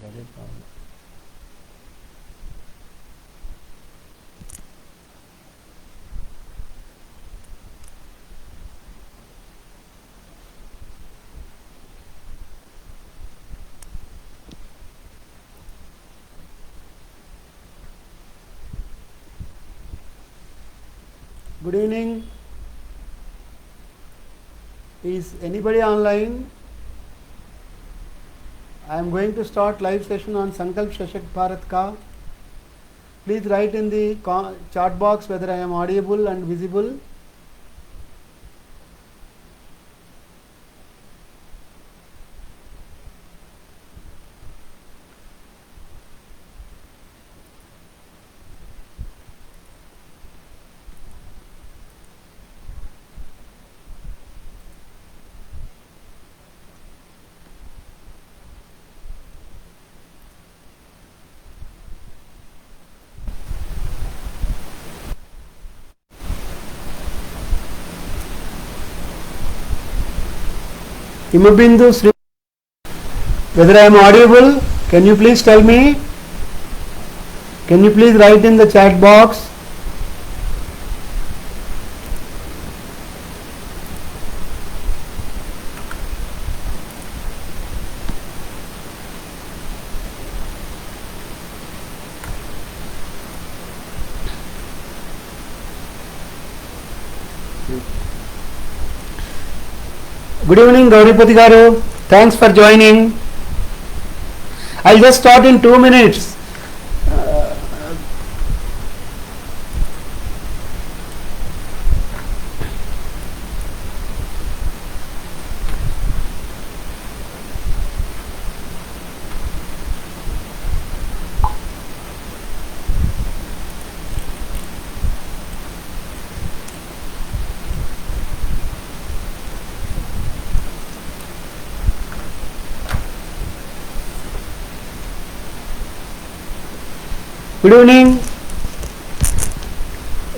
అదే problem. Good evening. Is anybody online? I am going to start live session on Sankalp Shashakt Bharat Ka. Please write in the chat box whether I am audible and visible. Himabindu Sri, whether I am audible, can you please tell me? Can you please write in the chat box? Good evening, Gauripati Garu. Thanks for joining. I'll just start in 2 minutes. Good evening.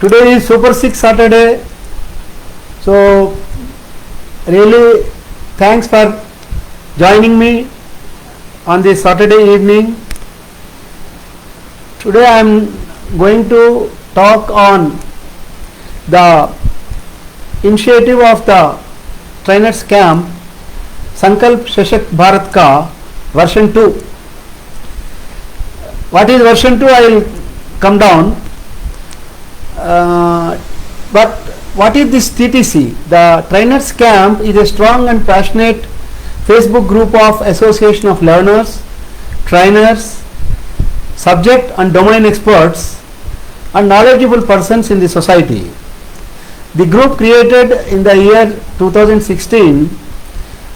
Today is Super 6 Saturday. So really thanks for joining me on this Saturday evening. Today I am going to talk on the initiative of the trainers camp Sankalp Shashakt Bharat Ka version 2. What is version 2? I will come down. But what is this TTC? The Trainers Camp is a strong and passionate Facebook group of association of learners, trainers, subject and domain experts and knowledgeable persons in the society. The group created in the year 2016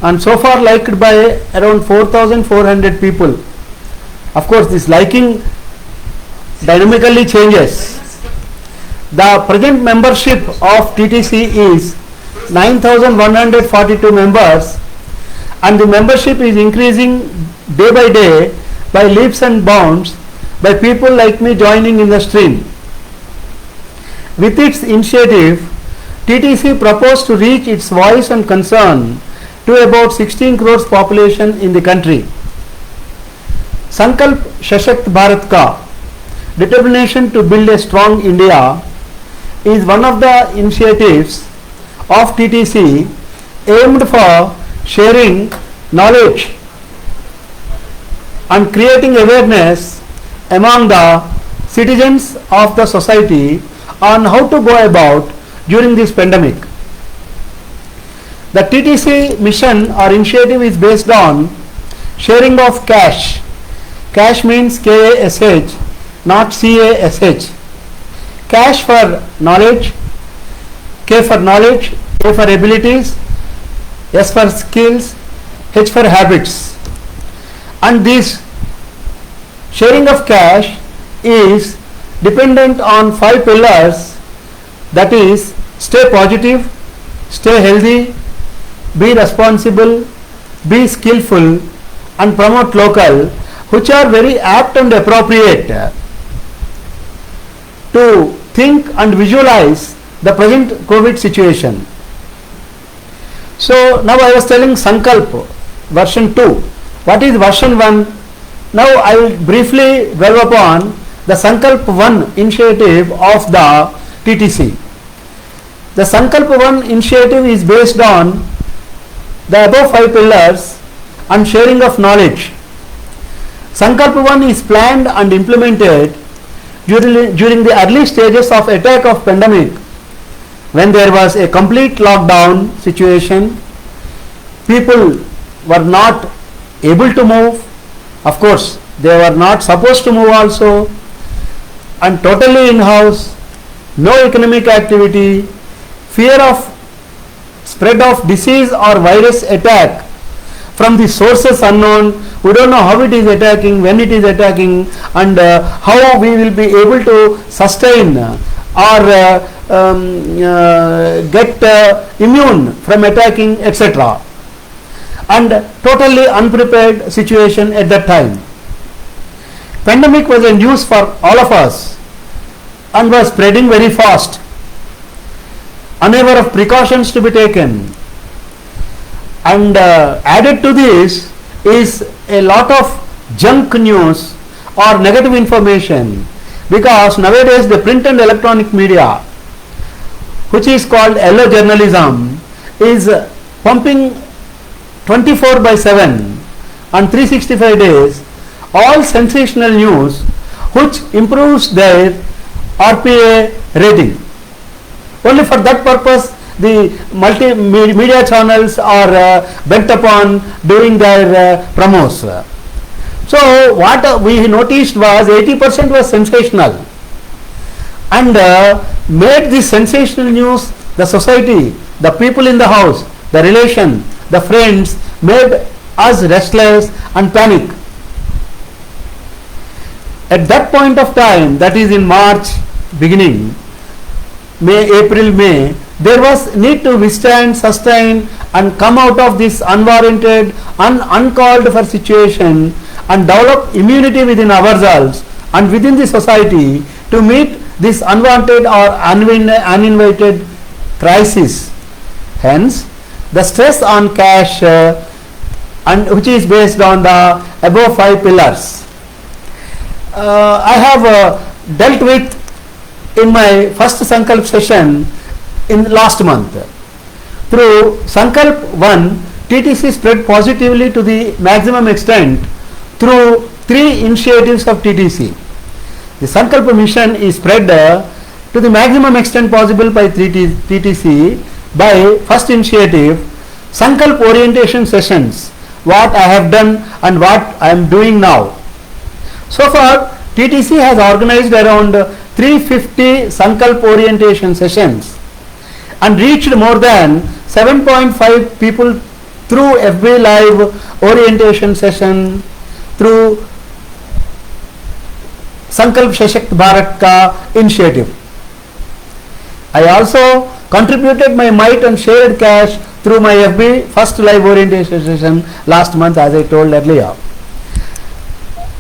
and so far liked by around 4,400 people. Of course, this liking dynamically changes. The present membership of TTC is 9,142 members and the membership is increasing day by day by leaps and bounds by people like me joining in the stream. With its initiative, TTC proposed to reach its voice and concern to about 16 crores population in the country. Sankalp Shashakt Bharat Ka, determination to build a strong India, is one of the initiatives of TTC aimed for sharing knowledge and creating awareness among the citizens of the society on how to go about during this pandemic. The TTC mission or initiative is based on sharing of cash. Cash means K-A-S-H, not C-A-S-H. Cash for knowledge, K for knowledge, A for abilities, S for skills, H for habits. And this sharing of cash is dependent on 5 pillars, that is, stay positive, stay healthy, be responsible, be skillful and promote local, which are very apt and appropriate to think and visualize the present COVID situation. So now I was telling Sankalp version 2. What is version 1? Now I will briefly dwell upon the Sankalp 1 initiative of the TTC. The Sankalp 1 initiative is based on the above 5 pillars and sharing of knowledge. Sankalp 1 is planned and implemented during the early stages of attack of pandemic, when there was a complete lockdown situation. People were not able to move. Of course, they were not supposed to move also, and totally in house, no economic activity, fear of spread of disease or virus attack from the sources unknown. We don't know how it is attacking, when it is attacking, and how we will be able to sustain or get immune from attacking, etc. And totally unprepared situation at that time. Pandemic was a news for all of us and was spreading very fast. Unaware of precautions to be taken, and added to this is a lot of junk news or negative information, because nowadays the print and electronic media, which is called yellow journalism, is pumping 24/7 and 365 days all sensational news, which improves their RPA rating. Only for that purpose the multimedia channels are bent upon doing their promos. So what we noticed was 80% was sensational, and made this sensational news, the society, the people in the house, the relation, the friends, made us restless and panic. At that point of time, that is in March beginning, April, May, there was need to withstand, sustain and come out of this unwarranted, uncalled for situation, and develop immunity within ourselves and within the society to meet this unwanted or uninvited crisis. Hence, the stress on cash and which is based on the above 5 pillars. I have dealt with in my first Sankalp session in last month. Through Sankalp 1, TTC spread positively to the maximum extent through 3 initiatives of TTC. The Sankalp mission is spread to the maximum extent possible by TTC by first initiative, Sankalp orientation sessions, what I have done and what I am doing now. So far, TTC has organized around 350 Sankalp orientation sessions and reached more than 7.5 people through FB Live orientation session, through Sankalp Sashakt Bharat Ka initiative. I also contributed my might and shared cash through my FB first live orientation session last month, as I told earlier.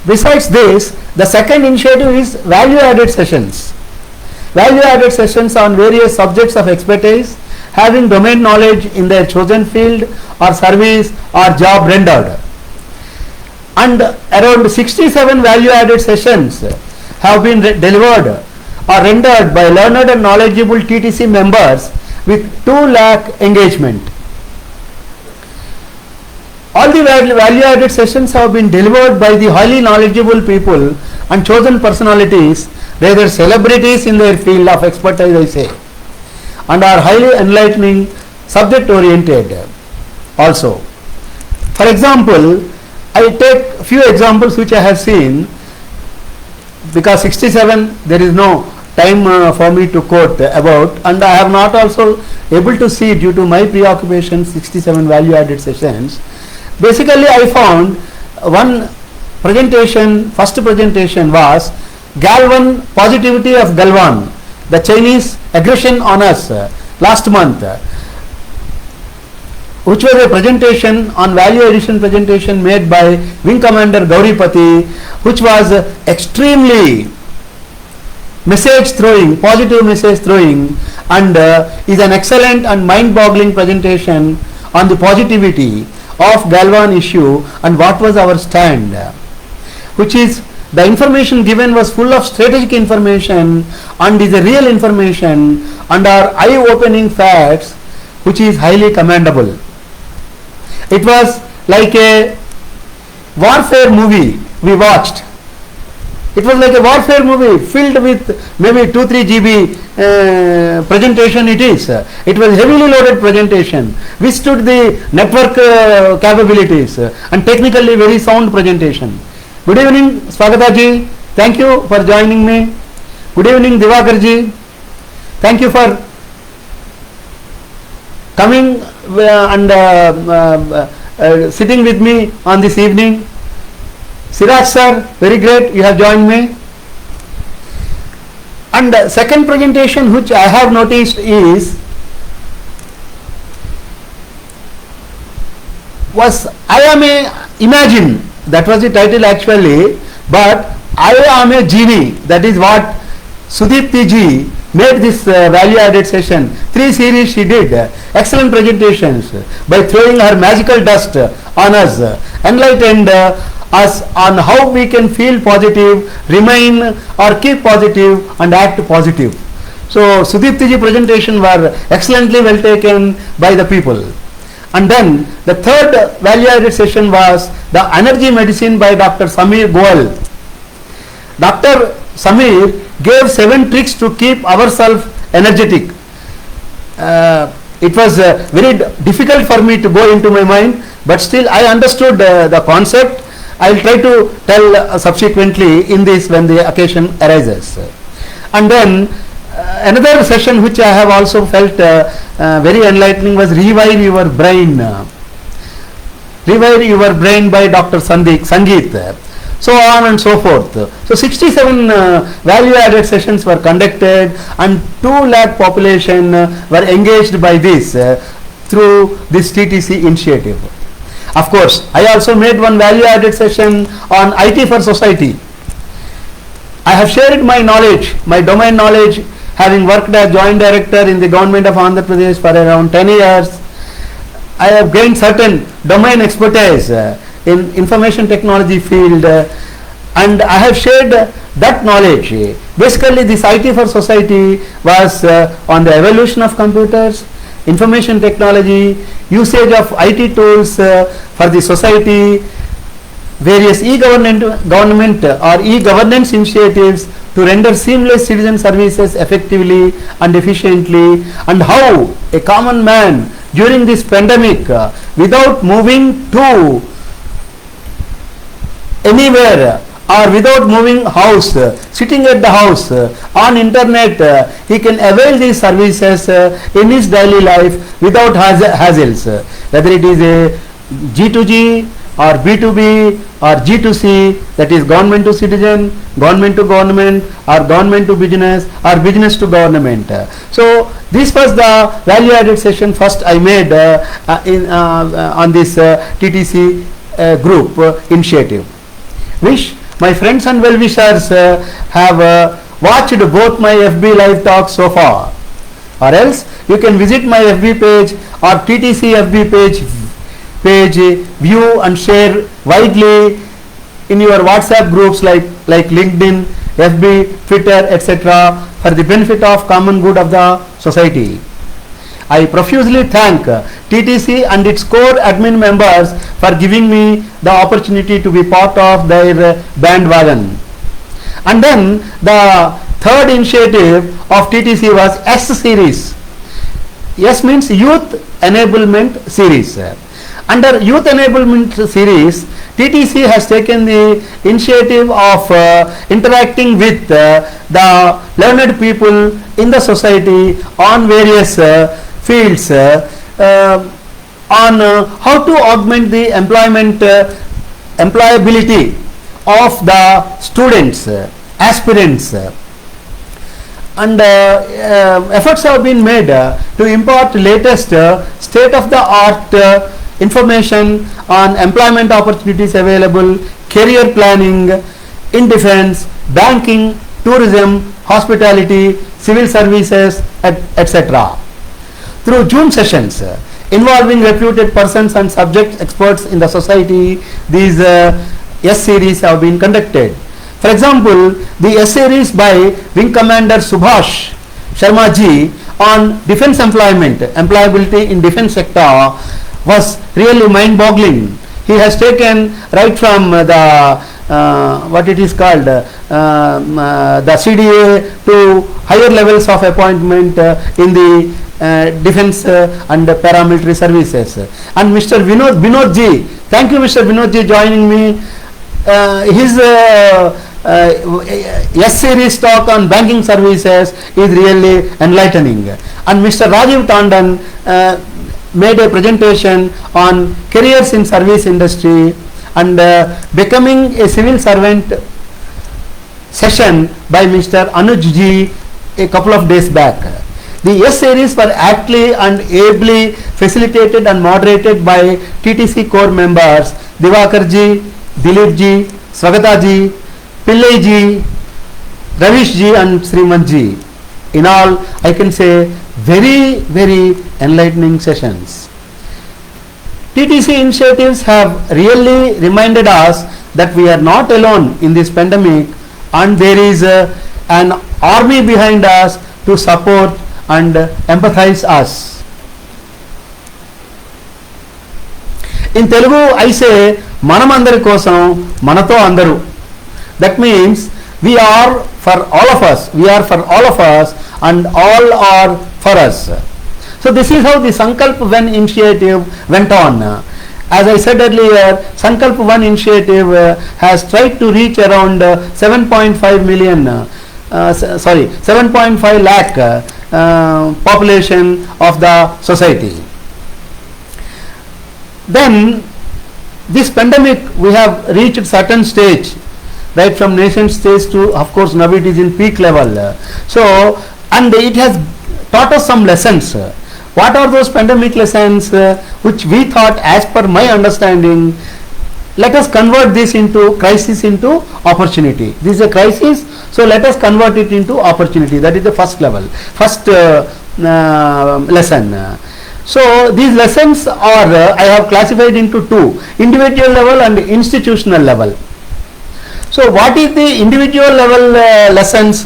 Besides this, the second initiative is value added sessions. Value added sessions on various subjects of expertise, having domain knowledge in their chosen field or service or job rendered. And around 67 value added sessions have been delivered or rendered by learned and knowledgeable TTC members with 2 lakh engagement. All the value added sessions have been delivered by the highly knowledgeable people and chosen personalities, rather celebrities in their field of expertise, I say, and are highly enlightening, subject oriented also. For example, I take few examples which I have seen, because 67 there is no time for me to quote about, and I have not also able to see due to my preoccupation 67 value added sessions. Basically, I found one presentation, first presentation was Galwan, positivity of Galwan, the Chinese aggression on us last month, which was a presentation on value addition presentation made by Wing Commander Gauripati, which was extremely message throwing, positive message throwing, and is an excellent and mind boggling presentation on the positivity of Galwan issue and what was our stand. which is the information given was full of strategic information and is a real information and are eye-opening facts, which is highly commendable. It was like a warfare movie we watched. It was like a warfare movie filled with maybe 2-3 GB presentation it is. It was heavily loaded presentation, withstood the network capabilities and technically very sound presentation. Good evening Swagata ji, thank you for joining me. Good evening Divakar ji, thank you for coming and sitting with me on this evening. Siraj sir, very great, you have joined me. And second presentation which I have noticed is I am a imagine, that was the title actually, but I am a genie, that is what Sudipti ji made this value added session. 3 series she did, excellent presentations by throwing her magical dust on us, enlightened us on how we can feel positive, remain or keep positive and act positive. So Sudipti ji presentation were excellently well taken by the people. And then the third value added session was the energy medicine by Dr. Samir Goel. Dr. Samir gave 7 tricks to keep ourselves energetic. It was very difficult for me to go into my mind, but still I understood the concept. I will try to tell subsequently in this when the occasion arises. And then another session which I have also felt very enlightening was Revive Your Brain. Revive Your Brain by Dr. Sangeet. So on and so forth. So 67 value added sessions were conducted and 2 lakh population were engaged by this through this TTC initiative. Of course, I also made one value added session on IT for society. I have shared my knowledge, my domain knowledge, having worked as joint director in the government of Andhra Pradesh for around 10 years. I have gained certain domain expertise in information technology field and I have shared that knowledge. Basically this IT for society was on the evolution of computers, information technology, usage of IT tools for the society, various government or e-governance initiatives to render seamless citizen services effectively and efficiently, and how a common man during this pandemic without moving to anywhere or without moving house, sitting at the house on internet, he can avail these services in his daily life without hassles, whether it is a G2G or B2B or G2C, that is government to citizen, government to government, or government to business, or business to government. So this was the value added session first I made on this TTC group initiative. Wish my friends and well-wishers have watched both my FB live talks so far, or else you can visit my FB page or TTC FB page, view and share widely in your WhatsApp groups like LinkedIn, FB, Twitter, etc. for the benefit of common good of the society. I profusely thank TTC and its core admin members for giving me the opportunity to be part of their bandwagon. And then the third initiative of TTC was S series. S means Youth Enablement Series. Under Youth Enablement Series, TTC has taken the initiative of interacting with the learned people in the society on various fields on how to augment the employability of the students, aspirants, and efforts have been made to impart latest state-of-the-art information on employment opportunities available, career planning in defense, banking, tourism, hospitality, civil services, etc. Through Zoom sessions involving reputed persons and subject experts in the society, these S series have been conducted. For example, the S series by Wing Commander Subhash Sharma ji on defense employability in defense sector was really mind-boggling. He has taken right from the what it is called the CDA to higher levels of appointment in the defense and paramilitary services. And Mr. Vinod ji, thank you Mr. Vinod ji joining me. His S series talk on banking services is really enlightening. And Mr. Rajiv Tandon made a presentation on careers in service industry and becoming a civil servant session by Mr. Anuj ji a couple of days back. The S series were aptly and ably facilitated and moderated by TTC core members Divakar ji, Dilip ji, Swagata ji, Pillai ji, Ravish ji and Sriman ji. In all, I can say very, very enlightening sessions. TTC initiatives have really reminded us that we are not alone in this pandemic and there is an army behind us to support and empathize us. In Telugu, I say, Manam andari kosam, manato andaru. That means we are for all of us, and all are for us. So this is how the Sankalp One initiative went on. As I said earlier, Sankalp One initiative has tried to reach around 7.5 lakh population of the society. Then this pandemic, we have reached certain stage, right from nation stage to, of course, now it is in peak level. So, and it has taught us some lessons. What are those pandemic lessons which we thought, as per my understanding, let us convert this into crisis into opportunity. This is a crisis, so let us convert it into opportunity. That is the first level, first lesson. So these lessons are, I have classified into two, individual level and institutional level. So what is the individual level lessons?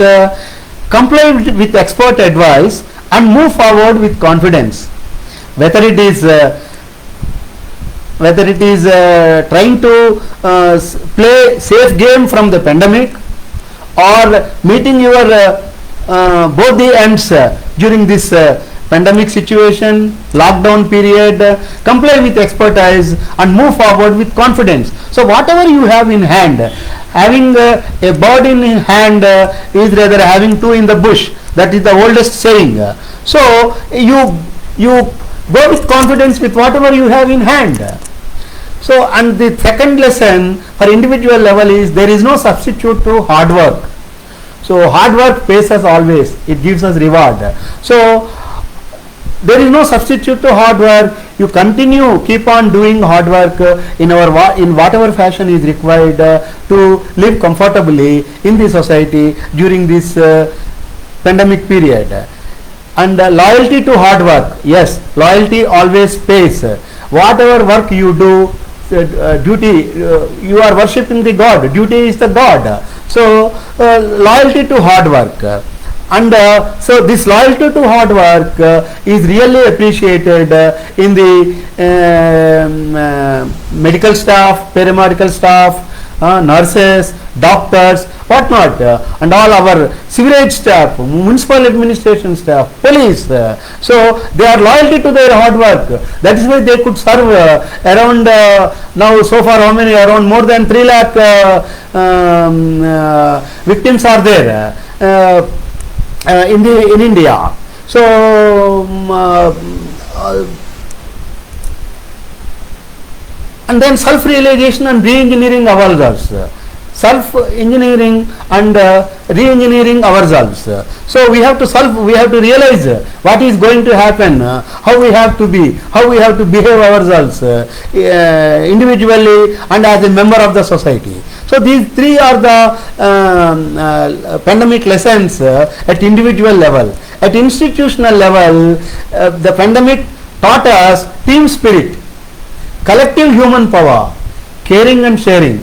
Comply with expert advice and move forward with confidence. Whether it is trying to play safe game from the pandemic or meeting your both the ends during this pandemic situation, lockdown period, comply with expertise and move forward with confidence. So whatever you have in hand, having a bird in hand is rather having two in the bush. That is the oldest saying. So you go with confidence with whatever you have in hand. So, and the second lesson for individual level is there is no substitute to hard work. So hard work pays us always, it gives us reward. So there is no substitute to hard work. You continue, keep on doing hard work in whatever fashion is required to live comfortably in the society during this pandemic period. And loyalty to hard work. Yes, loyalty always pays. Whatever work you do, duty, you are worshipping the God. Duty is the God. So loyalty to hard work. And so this loyalty to hard work is really appreciated in the medical staff, paramedical staff, nurses, doctors, whatnot, and all our sewerage staff, municipal administration staff, police. So they are loyalty to their hard work. That is why they could serve around now so far how many, around more than 3 lakh victims are there in India. So and then self-realization and re-engineering ourselves. Self-engineering and re-engineering ourselves. So we have to realize what is going to happen, how we have to be, how we have to behave ourselves individually and as a member of the society. So these three are the pandemic lessons at individual level. At institutional level, the pandemic taught us team spirit, collective human power, caring and sharing,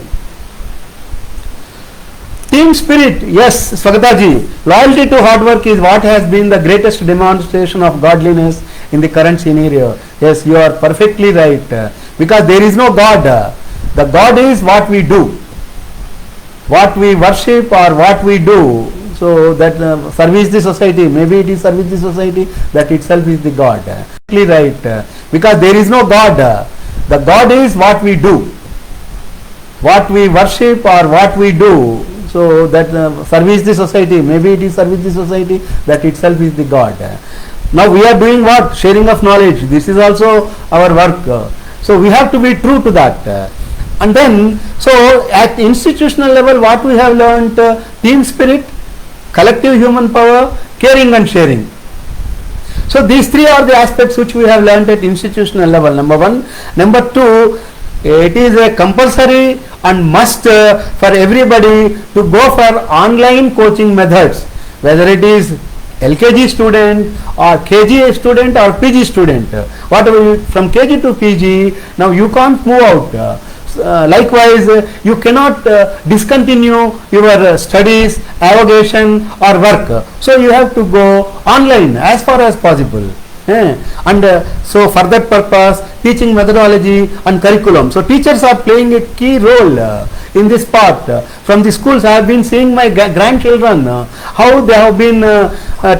Team spirit, yes, Swagataji. Loyalty to hard work is what has been the greatest demonstration of godliness in the current scenario. Yes, you are perfectly right. Because there is no God. The God is what we do, what we worship or what we do. So that service the society, maybe it is service the society, that itself is the God. Perfectly right. Because there is no God. The God is what we do, what we worship or what we do. So that service the society, maybe it is service the society, that itself is the God. Now we are doing what? Sharing of knowledge. This is also our work. So we have to be true to that. And then, so at institutional level, what we have learnt? Team spirit, collective human power, caring and sharing. So these three are the aspects which we have learnt at institutional level. Number one. Number two, it is a compulsory and must for everybody to go for online coaching methods, whether it is LKG student or KG student or PG student. Whatever, from KG to PG, now you can't move out. Likewise, you cannot discontinue your studies, avocation or work. So you have to go online as far as possible. And so for that purpose, teaching methodology and curriculum. So teachers are playing a key role in this part. From the schools, I have been seeing my grandchildren, how they have been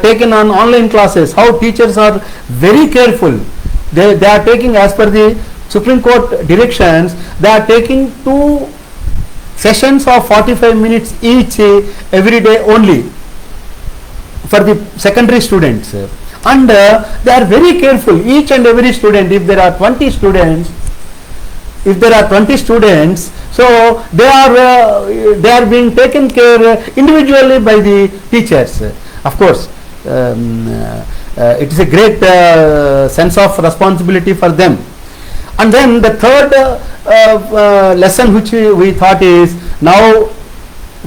taken on online classes, how teachers are very careful. They are taking, as per the Supreme Court directions, they are taking 2 sessions of 45 minutes each every day only for the secondary students. And they are very careful, each and every student. If there are 20 students, so they are being taken care individually by the teachers. Of course, it is a great sense of responsibility for them. And then the third lesson which we thought is, now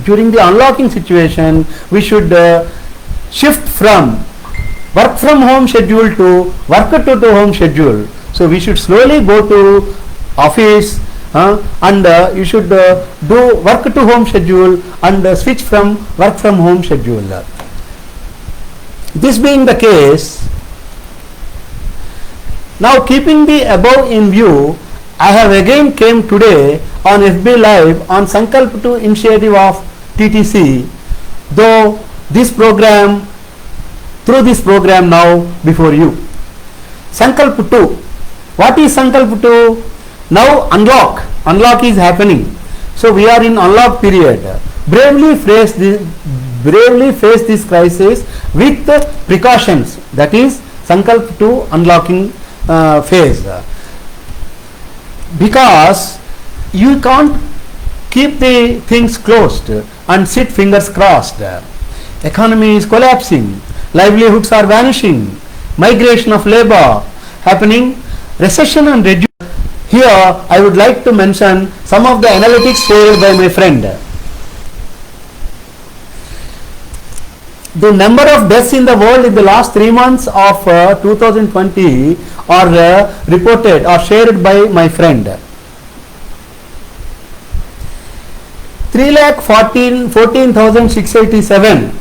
during the unlocking situation, we should shift from work from home schedule to work to home schedule. So we should slowly go to office and you should do work to home schedule and switch from work from home schedule. This being the case, now keeping the above in view, I have again came today on FB Live on Sankalp 2 initiative of TTC, though this program, through this program now before you. Sankalp 2. What is Sankalp 2? Now unlock is happening. So we are in unlock period. Bravely face this crisis with precautions. That is Sankalp 2 unlocking phase. Because you can't keep the things closed and sit fingers crossed. Economy is collapsing, livelihoods are vanishing, migration of labor happening, recession and reduction. Here I would like to mention some of the analytics shared by my friend. The number of deaths in the world in the last 3 months of 2020 are reported or shared by my friend. 3,14,687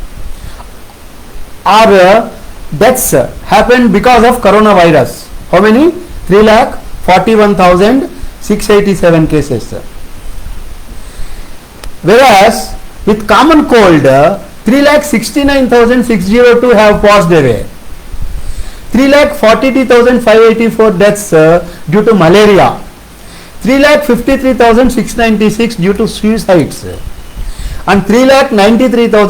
are deaths happened because of coronavirus. How many? 3,41,687 cases. Whereas with common cold, 3,69,602 have passed away. 3,42,584 deaths due to malaria. 3,53,696 due to suicides. And 3,93,000